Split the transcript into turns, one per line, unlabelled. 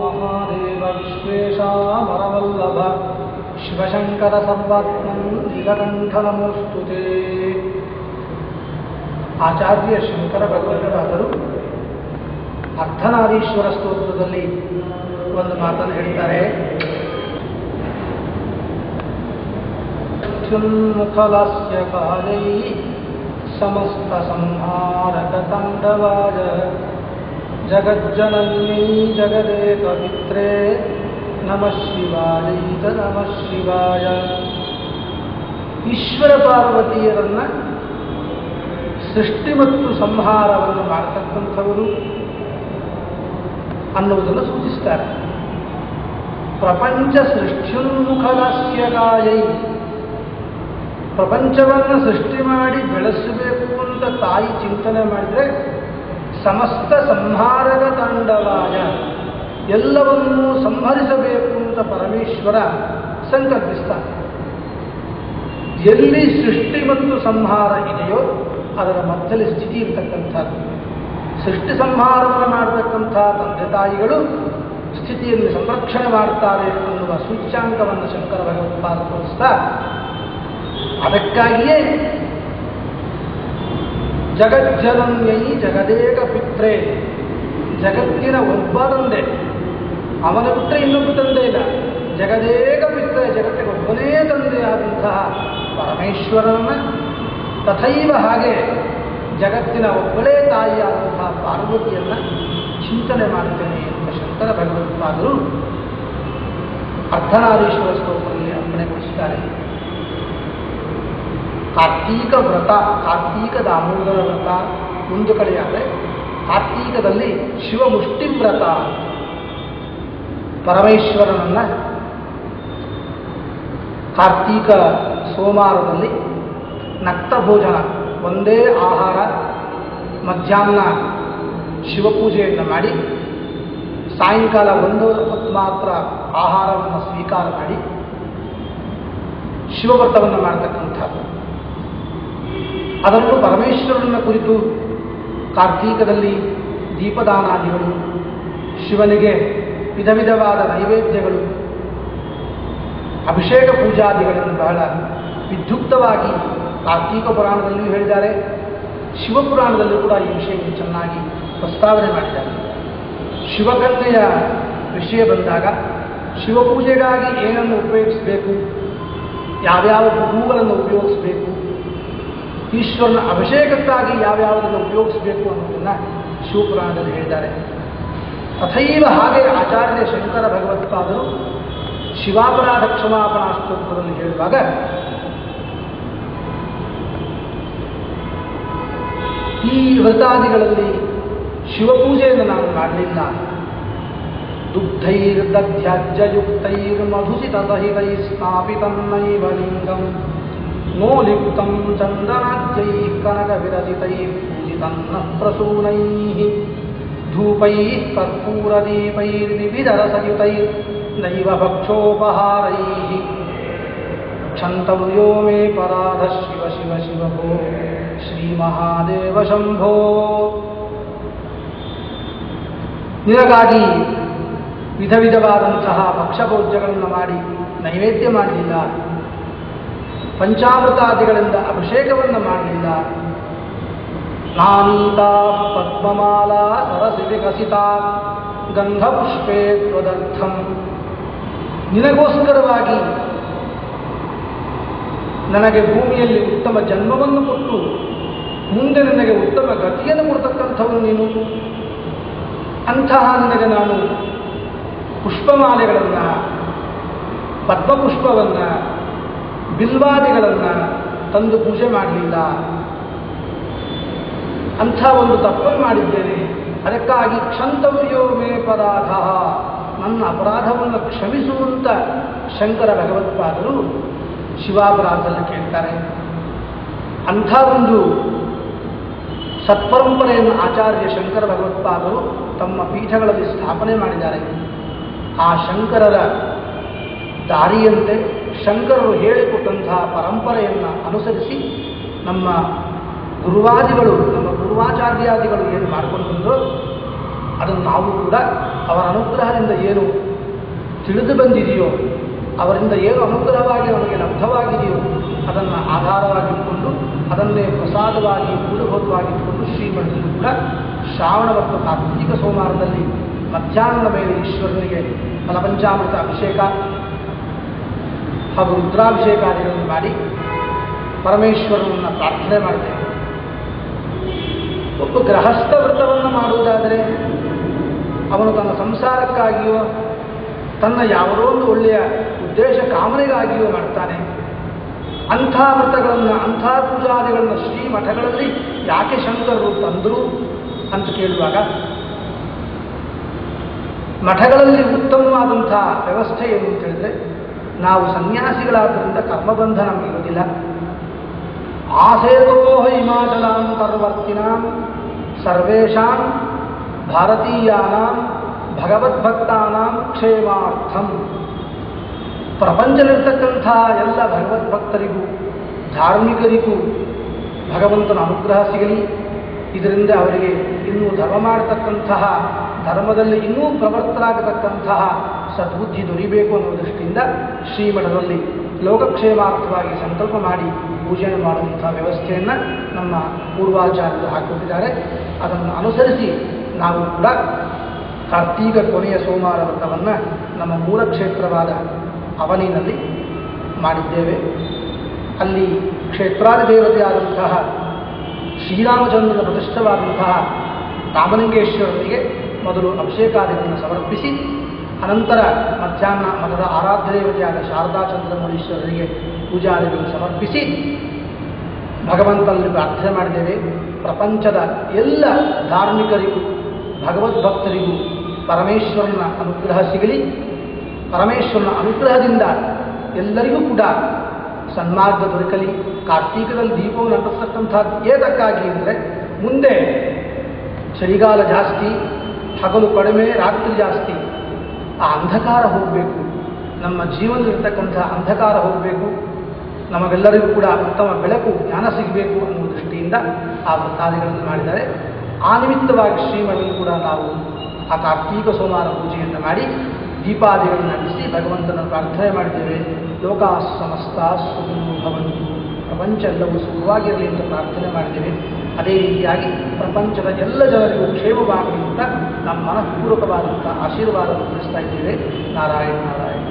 ಮಹಾದೇವ ವಿಶ್ವೇಶಾಮರವಲ್ಲಭ ಶಿವಶಂಕರ ಸರ್ವಾತ್ಮನ್ ನೀಲಕಂಠ ನಮೋಸ್ತುತೇ. ಆಚಾರ್ಯ ಶಂಕರ ಭಗವತ್ಪಾದರು ಅರ್ಧನಾರೀಶ್ವರ ಸ್ತೋತ್ರದಲ್ಲಿ ಒಂದು ಮಾತನ್ನು ಹೇಳ್ತಾರೆ. ಮುಖಲಾಸ್ಯ ಕಾಲೈ ಸಮಸ್ತ ಸಂಹಾರಕ ತಾಂಡವಾಯ ಜಗಜ್ಜನನ್ಯೈ ಜಗದೇಕ ಪಿತ್ರೇ ನಮಃ ಶಿವಾಯ ನಮಃ ಶಿವಾಯ. ಈಶ್ವರ ಪಾರ್ವತಿಯರನ್ನ ಸೃಷ್ಟಿ ಮತ್ತು ಸಂಹಾರವನ್ನು ಮಾಡತಕ್ಕಂಥವರು ಅನ್ನುವುದನ್ನು ಸೂಚಿಸ್ತಾರೆ. ಪ್ರಪಂಚ ಸೃಷ್ಟ್ಯುನ್ಮುಖಲಾಸ್ಯಗಾಯೈ, ಪ್ರಪಂಚವನ್ನು ಸೃಷ್ಟಿ ಮಾಡಿ ಬೆಳೆಸಬೇಕು ಅಂತ ತಾಯಿ ಚಿಂತನೆ ಮಾಡಿದರೆ ಸಮಸ್ತ ಸಂಹಾರಕ ತಾಂಡವಾಯ, ಎಲ್ಲವನ್ನೂ ಸಂಹರಿಸಬೇಕು ಅಂತ ಪರಮೇಶ್ವರ ಸಂಕಲ್ಪಿಸ್ತಾನೆ. ಎಲ್ಲಿ ಸೃಷ್ಟಿ ಮತ್ತು ಸಂಹಾರ ಇದೆಯೋ ಅದರ ಮಧ್ಯದಲ್ಲಿ ಸ್ಥಿತಿ ಇರತಕ್ಕಂಥದ್ದು. ಸೃಷ್ಟಿ ಸಂಹಾರವನ್ನು ಮಾಡತಕ್ಕಂಥ ತಂದೆ ತಾಯಿಗಳು ಸ್ಥಿತಿಯನ್ನು ಸಂರಕ್ಷಣೆ ಮಾಡ್ತಾರೆ ಅನ್ನುವ ಸೂಚ್ಯಾಂಕವನ್ನು ಶಂಕರ ಭಗವತ್ಪಾದ ತೋರಿಸ್ತಾ, ಅದಕ್ಕಾಗಿಯೇ ಜಗಜ್ಜನನ್ಯೈ ಜಗದೇಕ ಪಿತ್ರೇ, ಜಗತ್ತಿನ ಒಬ್ಬ ತಂದೆ, ಅವನ ಬಿಟ್ಟರೆ ಇನ್ನೊಬ್ಬ ತಂದೆ ಇಲ್ಲ. ಜಗದೇಕ ಪಿತ್ರೆ, ಜಗತ್ತಿಗೆ ಒಬ್ಬನೇ ತಂದೆಯಾದಂತಹ ಪರಮೇಶ್ವರನ, ತಥೈವ ಹಾಗೆ ಜಗತ್ತಿನ ಒಬ್ಬಳೇ ತಾಯಿಯಾದಂತಹ ಪಾರ್ವತಿಯನ್ನು ಚಿಂತನೆ ಮಾಡುತ್ತೇನೆ ಅಂತ ಶಂಕರ ಭಗವತ್ಪಾದರು ಅರ್ಧನಾರೀಶ್ವರ ಸ್ತೋತ್ರದಲ್ಲಿ ಅರ್ಪಣೆಗೊಳಿಸುತ್ತಾರೆ. ಕಾರ್ತೀಕ ವ್ರತ, ಕಾರ್ತೀಕ ದಾಮೋದರ ವ್ರತ ಒಂದು ಕಡೆಯಾದರೆ, ಕಾರ್ತೀಕದಲ್ಲಿ ಶಿವಮುಷ್ಟಿ ವ್ರತ, ಪರಮೇಶ್ವರನನ್ನ ಕಾರ್ತೀಕ ಸೋಮವಾರದಲ್ಲಿ ನಕ್ತ ಭೋಜನ, ಒಂದೇ ಆಹಾರ, ಮಧ್ಯಾಹ್ನ ಶಿವಪೂಜೆಯನ್ನು ಮಾಡಿ ಸಾಯಂಕಾಲ ಒಂದು ಹೊತ್ತು ಮಾತ್ರ ಆಹಾರವನ್ನು ಸ್ವೀಕಾರ ಮಾಡಿ ಶಿವವ್ರತವನ್ನು ಮಾಡತಕ್ಕಂಥದ್ದು. ಅದರಲ್ಲೂ ಪರಮೇಶ್ವರನ ಕುರಿತು ಕಾರ್ತೀಕದಲ್ಲಿ ದೀಪದಾನಾದಿಗಳು, ಶಿವನಿಗೆ ವಿಧ ವಿಧವಾದ ನೈವೇದ್ಯಗಳು, ಅಭಿಷೇಕ ಪೂಜಾದಿಗಳನ್ನು ಬಹಳ ವಿದ್ಯುಕ್ತವಾಗಿ ಕಾರ್ತೀಕ ಪುರಾಣದಲ್ಲಿಯೂ ಹೇಳಿದ್ದಾರೆ. ಶಿವಪುರಾಣದಲ್ಲೂ ಕೂಡ ಈ ವಿಷಯವನ್ನು ಚೆನ್ನಾಗಿ ಪ್ರಸ್ತಾವನೆ ಮಾಡಿದ್ದಾರೆ. ಶಿವಕನ್ಯೆಯ ವಿಷಯ ಬಂದಾಗ ಶಿವಪೂಜೆಗಾಗಿ ಏನನ್ನು ಉಪಯೋಗಿಸಬೇಕು, ಯಾವ್ಯಾವ ಹೂಗಳನ್ನು ಉಪಯೋಗಿಸಬೇಕು, ಈಶ್ವರನ ಅಭಿಷೇಕಕ್ಕಾಗಿ ಯಾವ್ಯಾವುದನ್ನು ಉಪಯೋಗಿಸಬೇಕು ಅನ್ನೋದನ್ನು ಶಿವಪುರಾಣದಲ್ಲಿ ಹೇಳಿದ್ದಾರೆ. ತಥೈವ ಹಾಗೆ ಆಚಾರ್ಯ ಶಂಕರ ಭಗವತ್ಪಾದರು ಶಿವಾಪರಾಧ ಕ್ಷಮಾಪಣಾ ಸ್ತೋತ್ರದಲ್ಲಿ ಹೇಳುವಾಗ ಈ ವ್ರತಾದಿಗಳಲ್ಲಿ ಶಿವಪೂಜೆಯನ್ನು ನಾನು ಮಾಡಲಿಲ್ಲ. ದುಗ್ಧೈರ್ದಧ್ಯಾಜ್ಯಯುಕ್ತೈರ್ಮಧುಸಿತಸಹಿತೈ ಸ್ಥಾಪಿತನ್ನೈವ ಲಿಂಗಂ ನೋ ಲಿಪ್ತಂ ಚಂದನಾಜ್ಯೈ ಕನಕ ವಿರಚಿತೈ ಪೂಜಿತನ್ನ ಪ್ರಸೂನೈಃ ಧೂಪೈಃ ಕರ್ಪೂರದೀಪೈರ್ವಿವಿಧರಸಯುತೈರ್ ನೈವ ಭಕ್ಷೋಪಹಾರೈಃ ಕ್ಷಂತವ್ಯೋ ಮೇ ಪರಾಧ ಶಿವ ಶಿವ ಶಿವ ಭೋ ಶ್ರೀ ಮಹಾದೇವ ಶಂಭೋ. ನಿನಗಾಗಿ ವಿಧ ವಿಧವಾದಂತಹ ಭಕ್ಷಭೋಜ್ಯಗಳನ್ನು ಮಾಡಿ ನೈವೇದ್ಯ ಮಾಡಲಿಲ್ಲ, ಪಂಚಾಮೃತಾದಿಗಳಿಂದ ಅಭಿಷೇಕವನ್ನು ಮಾಡಲಿಲ್ಲ. ನಾನೀತಾ ಪದ್ಮಮಾಲಾ ಸರಸಿ ವಿಕಸಿತಾ ಗಂಧಪುಷ್ಪೇ ತ್ವದರ್ಥಂ, ನಿನಗೋಸ್ಕರವಾಗಿ ನನಗೆ ಭೂಮಿಯಲ್ಲಿ ಉತ್ತಮ ಜನ್ಮವನ್ನು ಕೊಟ್ಟು ಮುಂದೆ ನನಗೆ ಉತ್ತಮ ಗತಿಯನ್ನು ಕೊಡ್ತಕ್ಕಂಥವನು ನೀನು. ಅಂತಹ ನಿನಗೆ ನಾನು ಪುಷ್ಪಮಾಲೆಗಳನ್ನು, ಪದ್ಮಪುಷ್ಪವನ್ನು, ಬಿಲ್ವಾದಿಗಳನ್ನು ತಂದು ಪೂಜೆ ಮಾಡಲಿಲ್ಲ. ಅಂಥ ಒಂದು ತಪ್ಪನ್ನು ಮಾಡಿದ್ದೇನೆ. ಅದಕ್ಕಾಗಿ ಕ್ಷಂತವ್ಯೋ ಮೇ ಪರಾಧ, ನನ್ನ ಅಪರಾಧವನ್ನು ಕ್ಷಮಿಸುವಂತ ಶಂಕರ ಭಗವತ್ಪಾದರು ಶಿವಾಪರಾಧದಲ್ಲಿ ಕೇಳ್ತಾರೆ. ಅಂಥ ಒಂದು ಸತ್ಪರಂಪರೆಯನ್ನು ಆಚಾರ್ಯ ಶಂಕರ ಭಗವತ್ಪಾದರು ತಮ್ಮ ಪೀಠಗಳಲ್ಲಿ ಸ್ಥಾಪನೆ ಮಾಡಿದ್ದಾರೆ. ಆ ಶಂಕರರ ದಾರಿಯಂತೆ ಶಂಕರರು ಹೇಳಿಕೊಟ್ಟಂತಹ ಪರಂಪರೆಯನ್ನು ಅನುಸರಿಸಿ ನಮ್ಮ ಗುರುವಾದಿಗಳು, ನಮ್ಮ ಗುರುವಾಚಾರ್ಯಾದಿಗಳು ಏನು ಮಾಡಿಕೊಂಡು ಬಂದರು ಅದನ್ನು ನಾವು ಕೂಡ ಅವರ ಅನುಗ್ರಹದಿಂದ ಏನು ತಿಳಿದು ಬಂದಿದೆಯೋ, ಅವರಿಂದ ಏನು ಅನುಗ್ರಹವಾಗಿ ನಮಗೆ ಲಬ್ಧವಾಗಿದೆಯೋ ಅದನ್ನು ಆಧಾರವಾಗಿಟ್ಟುಕೊಂಡು ಅದನ್ನೇ ಪ್ರಸಾದವಾಗಿ ಮೂಲಭೂತವಾಗಿಟ್ಟುಕೊಂಡು ಶ್ರೀಮಠದಲ್ಲೂ ಕೂಡ ಶ್ರಾವಣ ಮತ್ತು ಕಾರ್ತಿಕ ಸೋಮವಾರದಲ್ಲಿ ಮಧ್ಯಾಹ್ನದ ಮೇಲೆ ಈಶ್ವರನಿಗೆ ಫಲಪಂಚಾಮೃತ ಅಭಿಷೇಕ ಹಾಗೂ ರುದ್ರಾಭಿಷೇಕಾದಿಗಳನ್ನು ಮಾಡಿ ಪರಮೇಶ್ವರನನ್ನು ಪ್ರಾರ್ಥನೆ ಮಾಡ್ತೇವೆ. ಒಬ್ಬ ಗೃಹಸ್ಥ ವ್ರತವನ್ನು ಮಾಡುವುದಾದರೆ ಅವನು ತನ್ನ ಸಂಸಾರಕ್ಕಾಗಿಯೋ ತನ್ನ ಯಾವುದೋ ಒಂದು ಒಳ್ಳೆಯ ಉದ್ದೇಶ ಕಾಮನೆಗಾಗಿಯೋ ಮಾಡ್ತಾನೆ. ಅಂಥ ವ್ರತಗಳನ್ನು, ಅಂಥ ಪೂಜಾದಿಗಳನ್ನು ಶ್ರೀಮಠಗಳಲ್ಲಿ ಯಾಕೆ ಶಂಕರರು ತಂದರು ಅಂತ ಕೇಳುವಾಗ, ಮಠಗಳಲ್ಲಿ ಉತ್ತಮವಾದಂಥ ವ್ಯವಸ್ಥೆ ಏನು ಅಂತ ಹೇಳಿದ್ರೆ, ನಾವು ಸನ್ಯಾಸಿಗಳಾದ್ದರಿಂದ ಕರ್ಮಬಂಧ ನಮಗಿರುವುದಿಲ್ಲ. ಆಸೇತೋಹ ಹಿಮಾಚಲಾಂತರ್ವರ್ತಿನಾಂ ಸರ್ವೇಷಾಂ ಭಾರತೀಯಾನಾಂ ಭಗವದ್ಭಕ್ತಾನಾಂ ಕ್ಷೇಮಾರ್ಥಂ. ಪ್ರಪಂಚದಲ್ಲಿರ್ತಕ್ಕಂಥ ಎಲ್ಲ ಭಗವದ್ಭಕ್ತರಿಗೂ ಧಾರ್ಮಿಕರಿಗೂ ಭಗವಂತನ ಅನುಗ್ರಹ ಸಿಗಲಿ, ಇದರಿಂದ ಅವರಿಗೆ ಇನ್ನೂ ಧರ್ಮ ಮಾಡತಕ್ಕಂತಹ, ಧರ್ಮದಲ್ಲಿ ಇನ್ನೂ ಪ್ರವರ್ತರಾಗತಕ್ಕಂತಹ ಸದ್ಬುದ್ಧಿ ದೊರೆಯಬೇಕು ಅನ್ನೋ ದೃಷ್ಟಿಯಿಂದ ಶ್ರೀಮಠದಲ್ಲಿ ಲೋಕಕ್ಷೇಮಾರ್ಥವಾಗಿ ಸಂಕಲ್ಪ ಮಾಡಿ ಪೂಜೆ ಮಾಡುವಂಥ ವ್ಯವಸ್ಥೆಯನ್ನು ನಮ್ಮ ಪೂರ್ವಾಚಾರ್ಯರು ಹಾಕಿಕೊಟ್ಟಿದ್ದಾರೆ. ಅದನ್ನು ಅನುಸರಿಸಿ ನಾವು ಕೂಡ ಕಾರ್ತೀಕ ಕೊನೆಯ ಸೋಮವಾರ ವ್ರತವನ್ನು ನಮ್ಮ ಮೂಲ ಕ್ಷೇತ್ರವಾದ ಅವನಿನಲ್ಲಿ ಮಾಡಿದ್ದೇವೆ. ಅಲ್ಲಿ ಕ್ಷೇತ್ರಾಧಿದೇವತೆಯಾದಂತಹ ಶ್ರೀರಾಮಚಂದ್ರನ ಪ್ರತಿಷ್ಠವಾದಂತಹ ರಾಮಲಿಂಗೇಶ್ವರನಿಗೆ ಮೊದಲು ಅಭಿಷೇಕಾದಿಗಳನ್ನು ಸಮರ್ಪಿಸಿ, ಅನಂತರ ಮಧ್ಯಾಹ್ನ ಮಠದ ಆರಾಧ್ಯ ದೇವತೆಯಾದ ಶಾರದಾ ಚಂದ್ರಮೌಳೀಶ್ವರರಿಗೆ ಪೂಜಾದಿಗಳನ್ನು ಸಮರ್ಪಿಸಿ ಭಗವಂತನಲ್ಲಿ ಪ್ರಾರ್ಥನೆ ಮಾಡಿದ್ದೇವೆ. ಪ್ರಪಂಚದ ಎಲ್ಲ ಧಾರ್ಮಿಕರಿಗೂ ಭಗವದ್ಭಕ್ತರಿಗೂ ಪರಮೇಶ್ವರನ ಅನುಗ್ರಹ ಸಿಗಲಿ, ಪರಮೇಶ್ವರನ ಅನುಗ್ರಹದಿಂದ ಎಲ್ಲರಿಗೂ ಕೂಡ ಸನ್ಮಾರ್ಗ ದೊರಕಲಿ. ಕಾರ್ತೀಕದಲ್ಲಿ ದೀಪವನ್ನು ಅಂಟಿಸ್ತಕ್ಕಂಥದ್ದು ಏತಕ್ಕಾಗಿ ಅಂದರೆ, ಮುಂದೆ ಚಳಿಗಾಲ ಜಾಸ್ತಿ, ಹಗಲು ಕಡಿಮೆ, ರಾತ್ರಿ ಜಾಸ್ತಿ, ಆ ಅಂಧಕಾರ ಹೋಗಬೇಕು, ನಮ್ಮ ಜೀವನದಲ್ಲಿರ್ತಕ್ಕಂಥ ಅಂಧಕಾರ ಹೋಗಬೇಕು, ನಮಗೆಲ್ಲರಿಗೂ ಕೂಡ ಉತ್ತಮ ಬೆಳಕು, ಜ್ಞಾನ ಸಿಗಬೇಕು ಅನ್ನುವ ದೃಷ್ಟಿಯಿಂದ ಆ ವ್ರತಾದಿಗಳನ್ನು ಮಾಡಿದ್ದಾರೆ. ಆ ನಿಮಿತ್ತವಾಗಿ ಶ್ರೀಮಠದಲ್ಲಿ ಕೂಡ ನಾವು ಆ ಕಾರ್ತೀಕ ಸೋಮವಾರ ಪೂಜೆಯನ್ನು ಮಾಡಿ ದೀಪಾದಿಗಳನ್ನು ನಡೆಸಿ ಭಗವಂತನ ಪ್ರಾರ್ಥನೆ ಮಾಡಿದ್ದೇವೆ. ಲೋಕಾ ಸಮಸ್ತ ಸುಖಿನೋ ಭವಂತು, ಪ್ರಪಂಚ ಎಲ್ಲವೂ ಸುಖವಾಗಿರಲಿ ಅಂತ ಪ್ರಾರ್ಥನೆ ಮಾಡಿದ್ದೇವೆ. ಅದೇ ರೀತಿಯಾಗಿ ಪ್ರಪಂಚದ ಎಲ್ಲ ಜನರಿಗೂ ಕ್ಷೇಮವಾಗಲಿ ಅಂತ ನಮ್ಮ ಮನಃಪೂರ್ವಕವಾದಂಥ ಆಶೀರ್ವಾದವನ್ನು ತಿಳಿಸ್ತಾ ಇದ್ದೇವೆ. ನಾರಾಯಣ ನಾರಾಯಣ.